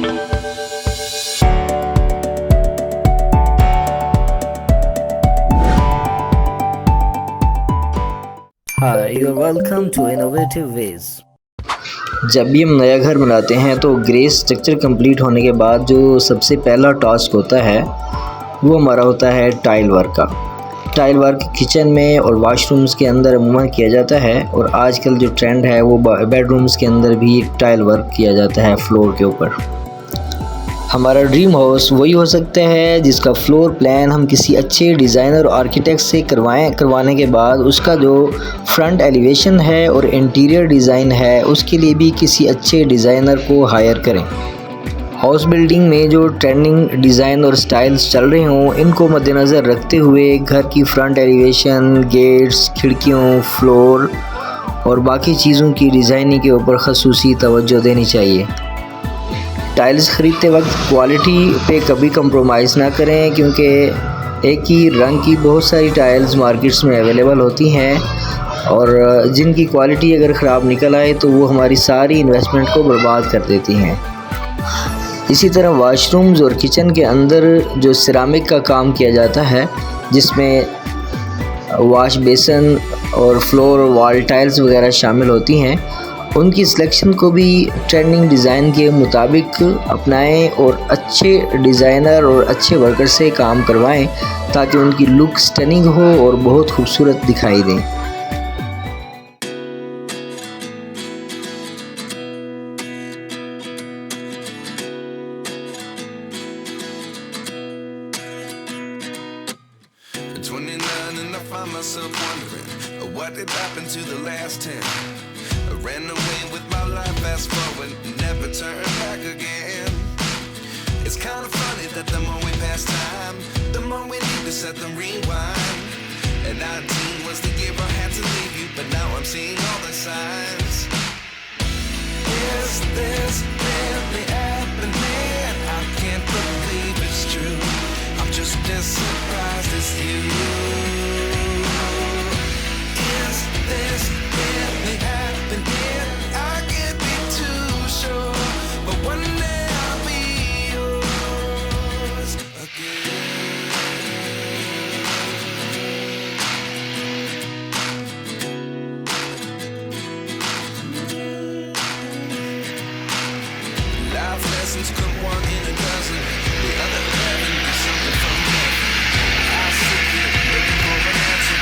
Hi, you're welcome to Innovative Ways. जब भी हम नया घर बनाते हैं तो ग्रे स्ट्रक्चर कंप्लीट होने के बाद जो सबसे पहला टास्क होता है वो हमारा होता है टाइल वर्क का। टाइल वर्क किचन में और वाशरूम्स के अंदर अमूमन किया जाता है और आजकल जो ट्रेंड है वो बेडरूम्स के अंदर भी टाइल वर्क किया जाता है फ्लोर के ऊपर। हमारा ड्रीम हाउस वही हो सकता है जिसका फ्लोर प्लान हम किसी अच्छे डिज़ाइनर और आर्किटेक्ट से करवाने के बाद उसका जो फ्रंट एलिवेशन है और इंटीरियर डिज़ाइन है उसके लिए भी किसी अच्छे डिज़ाइनर को हायर करें। हाउस बिल्डिंग में जो ट्रेंडिंग डिज़ाइन और स्टाइल्स चल रहे हों इनको मद्देनज़र रखते हुए घर की फ्रंट एलिवेशन, गेट्स, खिड़कियों, फ्लोर और बाकी चीज़ों की डिज़ाइनिंग के ऊपर ख़ुसूसी तवज्जो देनी चाहिए। टाइल्स ख़रीदते वक्त क्वालिटी पे कभी कंप्रोमाइज़ ना करें क्योंकि एक ही रंग की बहुत सारी टाइल्स मार्केट्स में अवेलेबल होती हैं और जिनकी क्वालिटी अगर ख़राब निकल आए तो वो हमारी सारी इन्वेस्टमेंट को बर्बाद कर देती हैं। इसी तरह वाशरूम्स और किचन के अंदर जो सिरामिक का काम किया जाता है जिसमें वॉश बेसन और फ्लोर वॉल टाइल्स वगैरह शामिल होती हैं उनकी सिलेक्शन को भी ट्रेंडिंग डिज़ाइन के मुताबिक अपनाएं और अच्छे डिज़ाइनर और अच्छे वर्कर से काम करवाएं ताकि उनकी लुक स्टनिंग हो और बहुत खूबसूरत दिखाई दें। At 29 and I find myself wondering what did happen to the last 10. I ran away with my life, fast forward, never turn back again. It's kind of funny that the more we pass time, the more we need to set them rewind. And 19 was the year I had to leave you, but now I'm seeing all the signs. Is this really happening? I can't believe it's true. I'm just as surprised as you. Is this really happening? I can't be too sure, but one day I'll be yours again. Life lessons come one in a dozen. The other 11 is something from nothing. I sit here looking for an answer.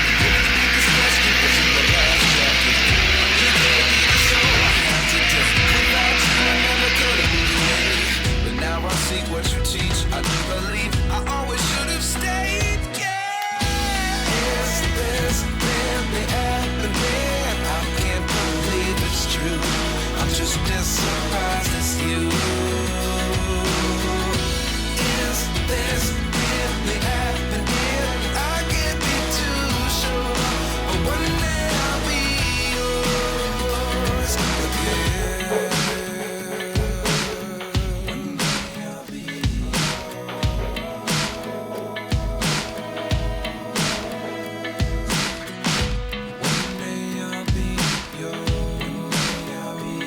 This question was in the last chapter. You gave me the soul I had to do. Without you, I never could have been. But now I see what you teach. I do believe I always should have stayed. Yeah. Is this really happening? I can't believe it's true. I'm just as surprised as you. Is this really happening? I can't be too sure, but one day I'll be yours again. One day I'll be One day I'll be yours. I'll be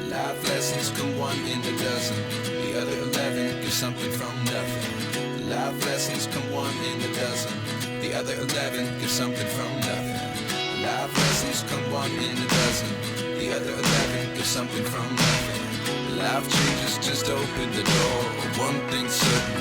Life lessons come one in a dozen. The other 11 give something from nothing. Life lessons come one in a dozen. The other 11 give something from nothing. Life lessons come one in a dozen. The other 11 give something from nothing. Life changes just open the door. One thing's certain,